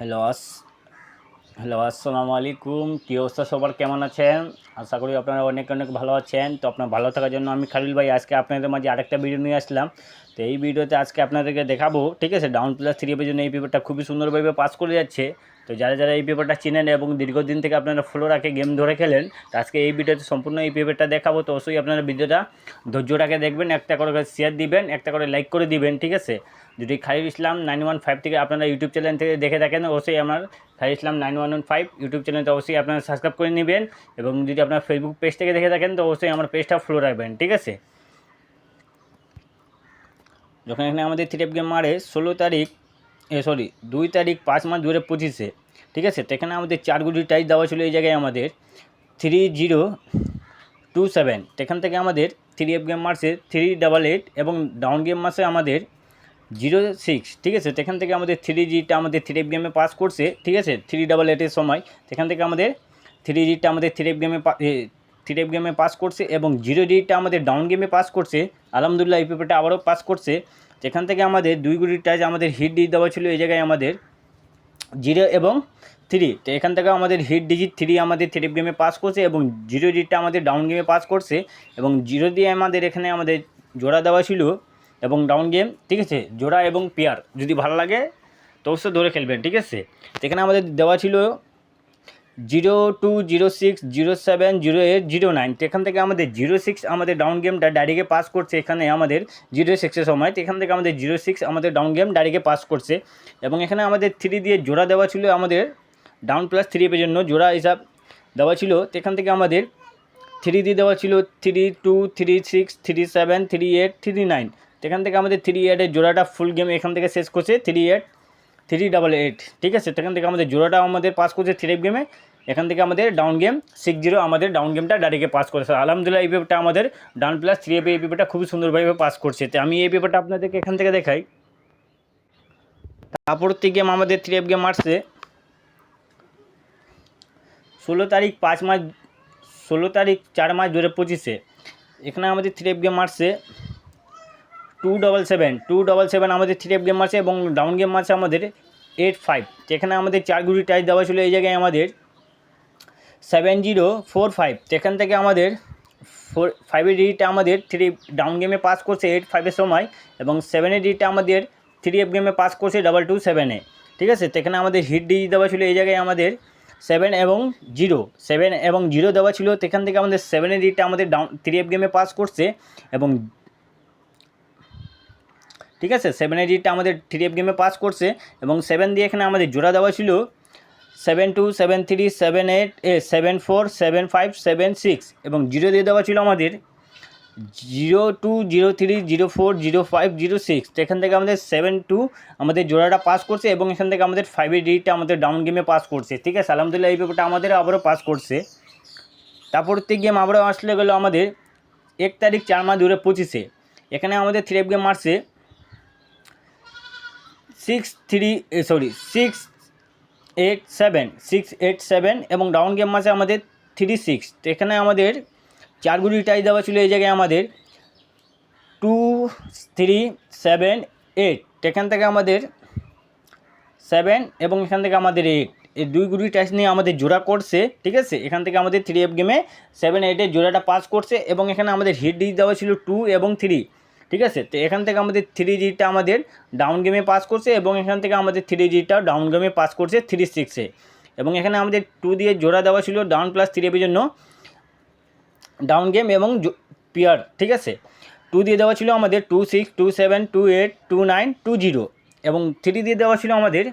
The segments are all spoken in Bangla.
হ্যালো হ্যালো আসসালামু আলাইকুম। কী অবস্থা, সবার কেমন আছেন? আশা করি আপনারা অনেক অনেক ভালো আছেন। তো আপনার ভালো থাকার জন্য আমি খালিল ভাই আজকে আপনাদের মাঝে আরেকটা ভিডিও নিয়ে আসলাম। তো এই ভিডিওতে আজকে আপনাদেরকে দেখাবো, ঠিক আছে, ডাউন প্লাস থ্রি এর জন্য এই পেপারটা খুবই সুন্দরভাবে পাস করে যাচ্ছে। তো যারা যারা এই পেপারটা চেনেন এবং দীর্ঘদিন থেকে আপনারা ফলো রাখে গেম ধরে খেলেন, তো আজকে এই ভিডিওতে সম্পূর্ণ এই পেপারটা দেখাবো। তো অবশ্যই আপনারা ভিডিওটা ধৈর্যটাকে দেখবেন, একটা করে শেয়ার দিবেন, একটা করে লাইক করে দিবেন, ঠিক আছে। যদি খালিল ইসলাম 915 থেকে আপনারা ইউটিউব চ্যানেল থেকে দেখে থাকেন, অবশ্যই আমার খালিল ইসলাম 9115 ইউটিউব চ্যানেলটা অবশ্যই আপনারা সাবস্ক্রাইব করে নেবেন। এবং যদি আপনার ফেসবুক পেজ থেকে দেখে থাকেন তো অবশ্যই আমার পেজটা ফলো রাখবেন, ঠিক আছে। যখন এখানে আমাদের থ্রি গেম মারে 16 তারিখ 2 তারিখ 5 মাস 2025, ঠিক আছে। তো এখানে আমাদের 4 গুটি টাইস দেওয়া ছিল এই জায়গায় আমাদের 3027। এখান থেকে আমাদের থ্রি গেম মারছে 388 এবং ডাউন গেম মাসে আমাদের 06, ঠিক আছে। এখান থেকে আমাদের 3Gটা আমাদের থ্রি গেমে পাস করছে, ঠিক আছে, 388-এর সময়। এখান থেকে আমাদের 3Gটা আমাদের থ্রি গেমে পাস করছে এবং 0Gটা আমাদের ডাউন গেমে পাস করছে। আলহামদুলিল্লাহ, এই পেপারটা আবারও পাস করছে। এখান থেকে আমাদের 2 গুটি টাইজ আমাদের হিট দিয়ে দেওয়া ছিল এই জায়গায় আমাদের 0 এবং 3। তো এখান থেকে আমাদের হিট ডিজিট 3 আমাদের থ্রি গেমে পাস করছে এবং 0Gটা আমাদের ডাউন গেমে পাস করছে। এবং 0 দিয়ে আমাদের এখানে আমাদের জোড়া দেওয়া ছিল এবং ডাউন গেম, ঠিক আছে, জোড়া এবং পেয়ার যদি ভালো লাগে তো অবশ্যই ধরে খেলবেন, ঠিক আছে। তো এখানে আমাদের দেওয়া ছিল 02, 06, 07, 08, 09। তো এখান থেকে আমাদের 06 আমাদের ডাউন গেমটা ডাইরেক্টে পাস করছে এখানে আমাদের 06-এর সময়। তো এখান থেকে আমাদের 06 আমাদের ডাউন গেম ডাইরেক্টে পাস করছে। এবং এখানে আমাদের 3 দিয়ে জোড়া দেওয়া ছিল আমাদের ডাউন প্লাস থ্রি এর জন্য জোড়া হিসাব দেওয়া ছিল। তো এখান থেকে আমাদের 3 দিয়ে দেওয়া ছিল 32, 36, 37, 38, 39। তো এখান থেকে আমাদের 38-এর জোড়াটা ফুল গেম এখান থেকে শেষ করছে 38, 388, ঠিক আছে। এখান থেকে আমাদের জোড়াটা আমাদের পাস করছে থ্রি গেমে। এখান থেকে আমাদের ডাউন গেম 60 আমাদের ডাউন গেমটা ডাইরেক্টে পাস করেছে। আলহামদুলিল্লাহ, এই পেপারটা আমাদের ডাউন প্লাস থ্রি এই পেপারটা খুবই সুন্দরভাবে পাস করছে। তো আমি এই পেপারটা আপনাদেরকে এখান থেকে দেখাই। তারপরতি গেম আমাদের থ্রি গেম আসছে 16 তারিখ 5 মাস 16 তারিখ 4 মাস 2025। এখানে আমাদের থ্রি গেম আসছে 277 আমাদের থ্রি গেম আছে এবং ডাউন গেম আছে আমাদের 85। এখানে আমাদের 4 গুটি টাইস দেওয়া ছিল এই জায়গায় আমাদের 7045। এখান থেকে আমাদের 5-এর ডিটা আমাদের থ্রি ডাউন গেমে পাস করছে 85-এর সময় এবং 7-এর ডিটা আমাদের থ্রি গেমে পাস করছে 227-এ, ঠিক আছে। এখানে আমাদের হিট ডি দেওয়া ছিল এই জায়গায় আমাদের 7 এবং 0 দেওয়া ছিল। এখান থেকে আমাদের 7-এর ডিটা আমাদের ডাউন থ্রি গেমে পাস করছে এবং, ঠিক আছে, 7-এর ডিটা আমাদের থ্রি গেমে পাস করছে এবং 7 দিয়ে এখানে আমাদের জোড়া দেওয়া ছিল 72, 73, 78, 74, 75, 76 এবং 0 দিয়ে দেওয়া ছিল আমাদের 02, 03, 04, 05, 06। তো এখান থেকে আমাদের 72 আমাদের জোড়াটা পাস করছে এবং এখান থেকে আমাদের 5-এর ডিটা আমাদের ডাউন গেমে পাস করছে, ঠিক আছে। আলহামদুলিল্লাহ, এই পেপারটা আমাদের আবারও পাস করছে। তারপরতে গেম আবারও আসলে গেলো আমাদের 1 তারিখ 4 মাস 2025। এখানে আমাদের থ্রি গেম মারছে 687 এবং ডাউন গেম মাসে আমাদের 36। তো এখানে আমাদের 4 গুটি টাইস দেওয়া ছিল এই জায়গায় আমাদের 2378। এখান থেকে আমাদের 7 এবং এখান থেকে আমাদের 8, এই 2 গুটি টাইস নিয়ে আমাদের জোড়া করছে, ঠিক আছে। এখান থেকে আমাদের 3 গেমে 7-8-এর জোড়াটা পাস করছে এবং এখানে আমাদের হিট ডি দেওয়া ছিল 2 এবং 3, ঠিক আছে। তো এখান থেকে আমাদের 3Gটা আমাদের ডাউন গেমে পাস করছে এবং এখান থেকে আমাদের 3Gটা ডাউন গেমে পাস করছে 36-এ এবং এখানে আমাদের 2 দিয়ে জোড়া দেওয়া ছিল ডাউন প্লাস থ্রি এর জন্য ডাউন গেম এবং পেয়ার, ঠিক আছে। 2 দিয়ে দেওয়া ছিল আমাদের 26, 27, 28, 29, 20 এবং 3 দিয়ে দেওয়া ছিল আমাদের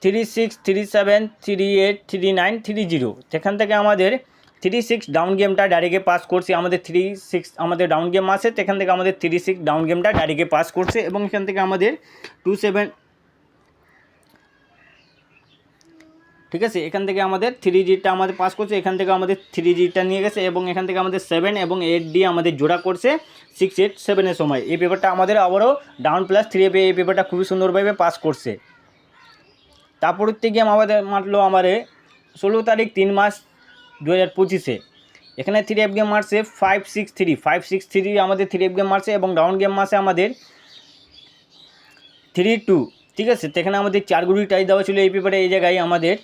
36, 37, 38, 39, 30। সেখান থেকে আমাদের 36 ডাউন গেমটা ডাইরেক্টে পাস করছে আমাদের 36 আমাদের ডাউন গেম আছে। এখান থেকে আমাদের 36 ডাউন গেমটা ডাইরেক্টে পাস করছে এবং এখান থেকে আমাদের 27, ঠিক আছে। এখান থেকে আমাদের 3Gটা আমাদের পাস করছে, এখান থেকে আমাদের 3Gটা নিয়ে গেছে এবং এখান থেকে আমাদের 7 এবং 8 দিয়ে আমাদের জোড়া করছে 687-এর সময়। এই পেপারটা আমাদের আবারও ডাউন প্লাস থ্রি এই পেপারটা খুবই সুন্দরভাবে পাস করছে। তারপরের গেম আমাদের মারলো আমারে 16 তারিখ 3 মাস 2025। এখানে থ্রি গেম মারছে 563 আমাদের থ্রি গেম মারছে এবং ডাউন গেম মারছে আমাদের 32। ঠিক আছে। তো এখানে আমাদের 4 গুটি টাইস দেওয়া ছিল এই পেপারে, এই জায়গায় আমাদের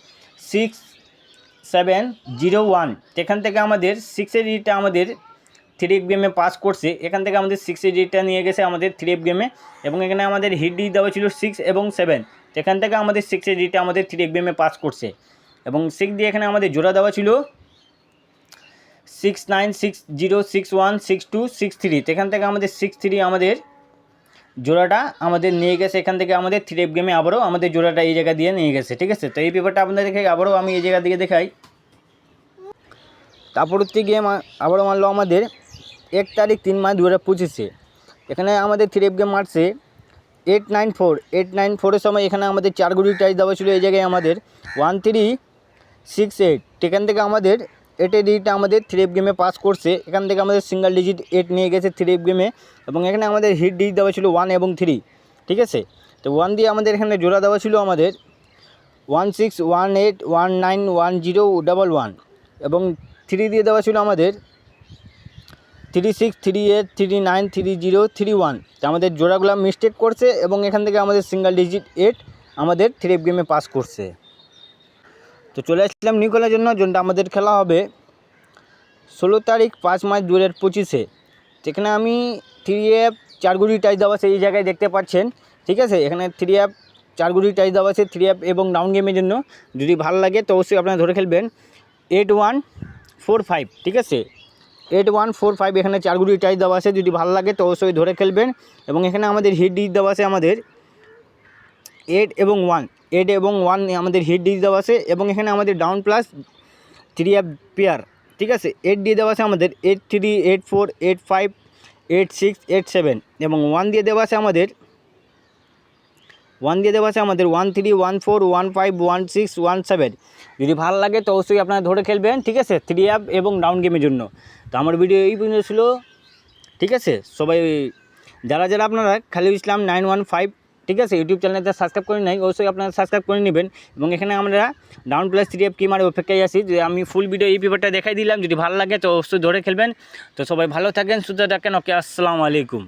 6701। এখান থেকে আমাদের 6 ডিজিটটা আমাদের 3F গেমে পাস করছে। এখান থেকে আমাদের 6 ডিজিটটা নিয়ে গেছে আমাদের 3F গেমে, এবং এখানে আমাদের হিট ডিজিট দেওয়া ছিল 6 এবং 7। এখান থেকে আমাদের 6 ডিজিটটা আমাদের 3F গেমে পাস করছে, এবং 6 দিয়ে এখানে আমাদের জোড়া দেওয়া ছিল 6960616263। এখান থেকে আমাদের 63 আমাদের জোড়াটা আমাদের নিয়ে গেছে। এখান থেকে আমাদের 3F গেমে আবারও আমাদের জোড়াটা এই জায়গা দিয়ে নিয়ে গেছে। ঠিক আছে। তো এই পেপারটা আপনাদের দেখে আবারও আমি এই জায়গা দিকে দেখাই। তারপরবর্তী গেম আবারও মারলো আমাদের 1 তারিখ 3 মাস 2025-এ। এখানে আমাদের 3F গেম মারছে 894 সময়। এখানে আমাদের 4 গুটি টাইস দেওয়া ছিল এই জায়গায় আমাদের 1368। এখান থেকে আমাদের 8 ডিজিটটা আমাদের 3F গেমে পাস করছে। এখান থেকে আমাদের সিঙ্গেল ডিজিট 8 নিয়ে গেছে 3F গেমে, এবং এখানে আমাদের হিট ডিজিট দেওয়া ছিল 1 এবং 3। ঠিক আছে। তো 1 দিয়ে আমাদের এখানে জোড়া দেওয়া ছিল আমাদের 1618191011, এবং 3 দিয়ে দেওয়া ছিল আমাদের 3638393031। তো আমাদের জোড়াগুলো মিস্টেক করছে, এবং এখান থেকে আমাদের সিঙ্গেল ডিজিট 8 আমাদের 3F গেমে পাস করছে। তো চলে আসলাম নিকলের জন্য, যেটা আমাদের খেলা হবে 16 তারিখ 5 মাস 2025-এ। যেখানে আমি 3F 4 গুটি টাইস দেওয়া আছে এই জায়গায় দেখতে পাচ্ছেন। ঠিক আছে। এখানে 3F 4 গুটি টাইস দেওয়া আছে 3F এবং ডাউন গেমের জন্য। যদি ভালো লাগে তো অবশ্যই আপনারা ধরে খেলবেন 8145। ঠিক আছে, 8145 এখানে 4 গুটি টাইস দেওয়া আছে। যদি ভালো লাগে তো অবশ্যই ধরে খেলবেন। এবং এখানে আমাদের হিট ডিজিট দেওয়া আছে আমাদের 8 এবং 1 আমাদের হিট ডিজিট দেওয়া আছে, এবং এখানে আমাদের ডাউন প্লাস 3F পেয়ার। ঠিক আছে। 8 দিয়ে দেওয়া আছে আমাদের 83 84 85 86 87, এবং 1 দিয়ে দেওয়া আছে আমাদের 1314151617। যদি ভালো লাগে তো অবশ্যই আপনারা ধরে খেলবেন। ঠিক আছে, 3F এবং ডাউন গেমের জন্য। তো আমার ভিডিও এই পর্যন্ত ছিল। ঠিক আছে, সবাই যারা যারা আপনারা খালিদ ইসলাম 915, ঠিক আছে, ইউটিউব চ্যানেলটা সাবস্ক্রাইব করে নাই, অবশ্যই আপনারা সাবস্ক্রাইব করে নেবেন। এবং এখানে আমরা ডাউন প্লাস 3F কি মারে অপেক্ষায় আছি। যে আমি ফুল ভিডিও এই পেপারটা দেখাই দিলাম। যদি ভালো লাগে তো অবশ্যই ধরে খেলবেন। তো সবাই ভালো থাকেন, সুস্থ থাকেন। ওকে, আসসালামু আলাইকুম।